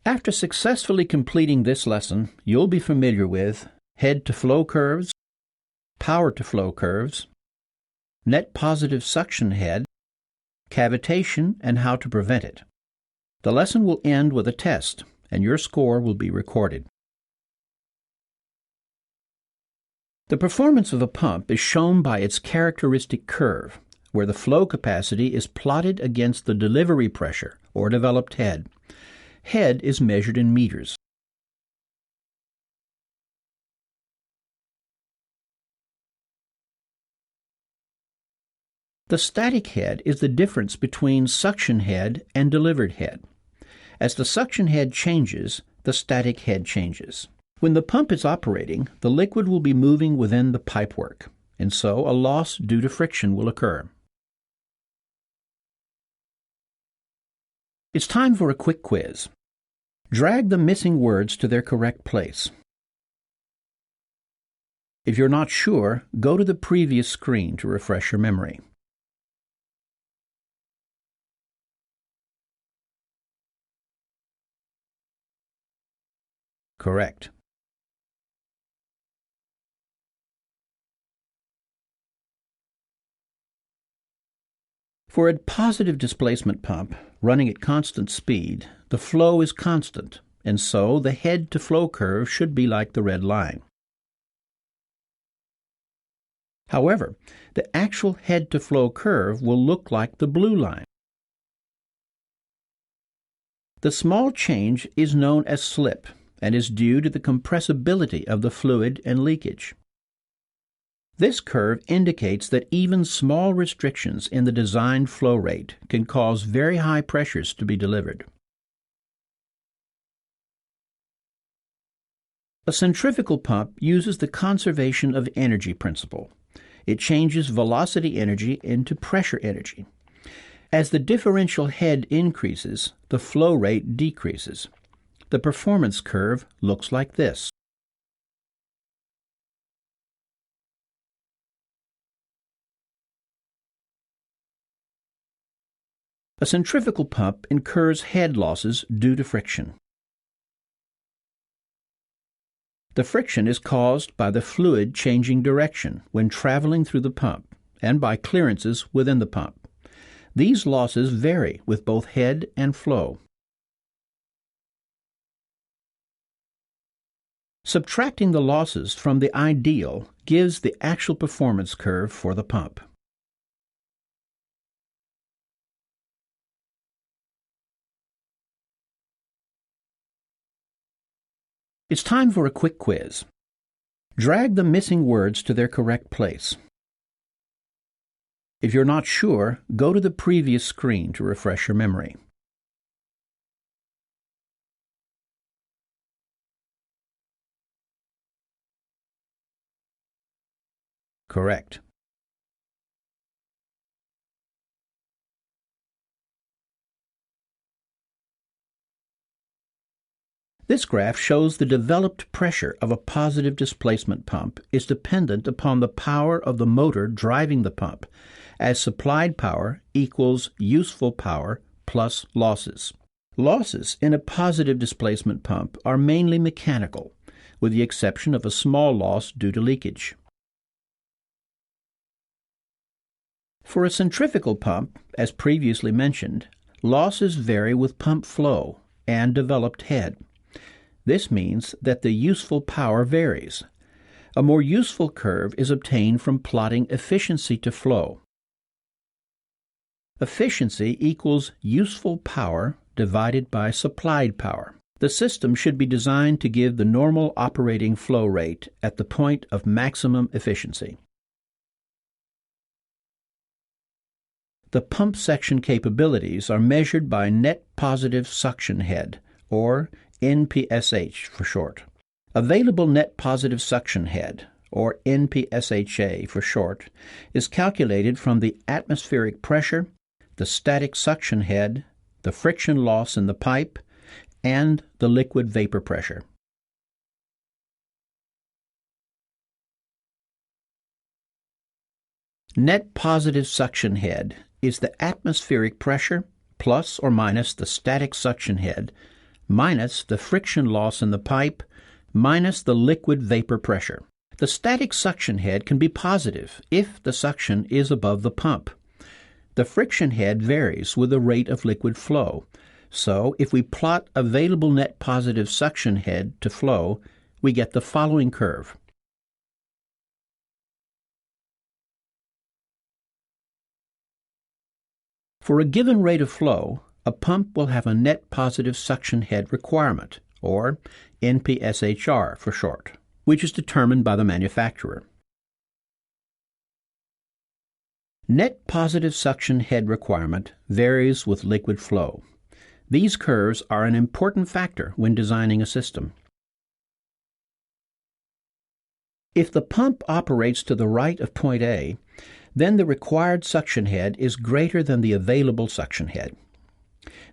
After successfully completing this lesson, you'll be familiar with head-to-flow curves, power-to-flow curves, net positive suction head, cavitation, and how to prevent it. The lesson will end with a test, and your score will be recorded. The performance of a pump is shown by its characteristic curve, where the flow capacity is plotted against the delivery pressure, or developed head. Head is measured in meters. The static head is the difference between suction head and delivered head. As the suction head changes, the static head changes. When the pump is operating, the liquid will be moving within the pipework, and so a loss due to friction will occur. It's time for a quick quiz. Drag the missing words to their correct place. If you're not sure, go to the previous screen to refresh your memory. Correct. For a positive displacement pump running at constant speed, the flow is constant, and so the head-to-flow curve should be like the red line. However, the actual head-to-flow curve will look like the blue line. The small change is known as slip and is due to the compressibility of the fluid and leakage. This curve indicates that even small restrictions in the designed flow rate can cause very high pressures to be delivered. A centrifugal pump uses the conservation of energy principle. It changes velocity energy into pressure energy. As the differential head increases, the flow rate decreases. The performance curve looks like this. A centrifugal pump incurs head losses due to friction. The friction is caused by the fluid changing direction when traveling through the pump and by clearances within the pump. These losses vary with both head and flow. Subtracting the losses from the ideal gives the actual performance curve for the pump. It's time for a quick quiz. Drag the missing words to their correct place. If you're not sure, go to the previous screen to refresh your memory. Correct. This graph shows the developed pressure of a positive displacement pump is dependent upon the power of the motor driving the pump, as supplied power equals useful power plus losses. Losses in a positive displacement pump are mainly mechanical, with the exception of a small loss due to leakage. For a centrifugal pump, as previously mentioned, losses vary with pump flow and developed head. This means that the useful power varies. A more useful curve is obtained from plotting efficiency to flow. Efficiency equals useful power divided by supplied power. The system should be designed to give the normal operating flow rate at the point of maximum efficiency. The pump section capabilities are measured by net positive suction head, or NPSH for short. Available net positive suction head, or NPSHA for short, is calculated from the atmospheric pressure, the static suction head, the friction loss in the pipe, and the liquid vapor pressure. Net positive suction head is the atmospheric pressure plus or minus the static suction head minus the friction loss in the pipe minus the liquid vapor pressure. The static suction head can be positive if the suction is above the pump. The friction head varies with the rate of liquid flow, so if we plot available net positive suction head to flow, we get the following curve. For a given rate of flow, a pump will have a net positive suction head requirement, or NPSHR for short, which is determined by the manufacturer. Net positive suction head requirement varies with liquid flow. These curves are an important factor when designing a system. If the pump operates to the right of point A, then the required suction head is greater than the available suction head.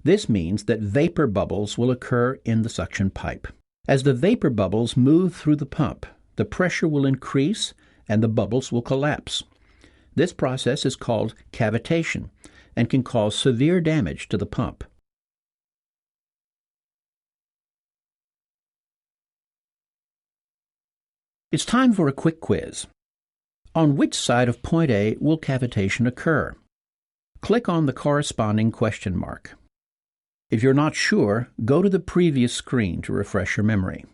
This means that vapor bubbles will occur in the suction pipe. As the vapor bubbles move through the pump, the pressure will increase and the bubbles will collapse. This process is called cavitation and can cause severe damage to the pump. It's time for a quick quiz. On which side of point A will cavitation occur? Click on the corresponding question mark. If you're not sure, go to the previous screen to refresh your memory.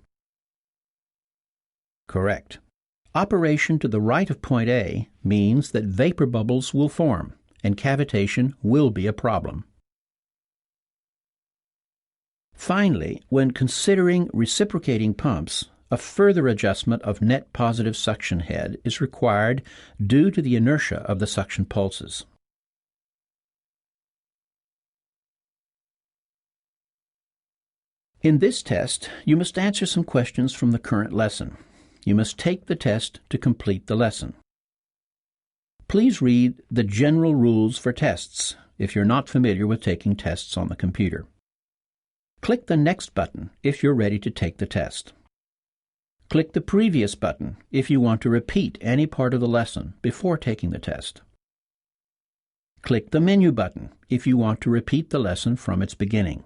Correct. Operation to the right of point A means that vapor bubbles will form, and cavitation will be a problem. Finally, when considering reciprocating pumps, a further adjustment of net positive suction head is required due to the inertia of the suction pulses. In this test, you must answer some questions from the current lesson. You must take the test to complete the lesson. Please read the general rules for tests if you're not familiar with taking tests on the computer. Click the Next button if you're ready to take the test. Click the Previous button if you want to repeat any part of the lesson before taking the test. Click the Menu button if you want to repeat the lesson from its beginning.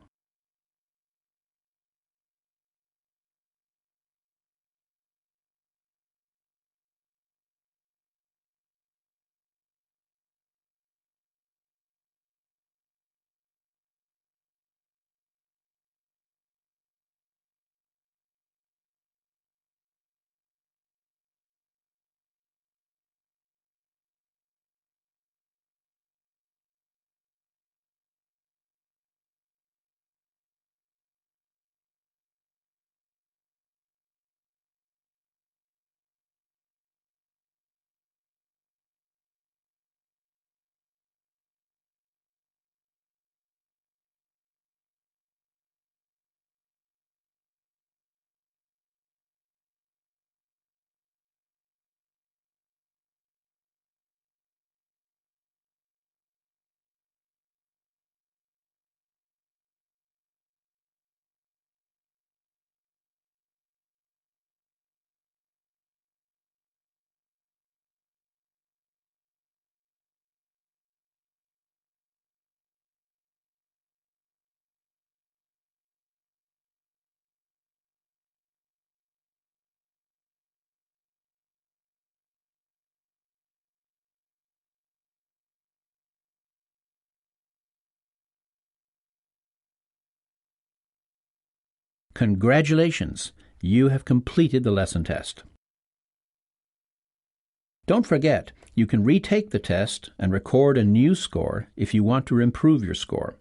Congratulations! You have completed the lesson test. Don't forget, you can retake the test and record a new score if you want to improve your score.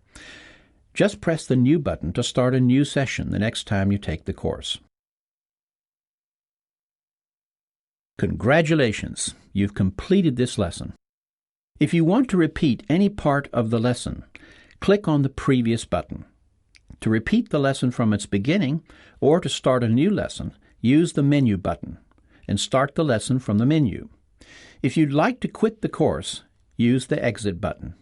Just press the New button to start a new session the next time you take the course. Congratulations! You've completed this lesson. If you want to repeat any part of the lesson, click on the Previous button. To repeat the lesson from its beginning, or to start a new lesson, use the Menu button and start the lesson from the menu. If you'd like to quit the course, use the Exit button.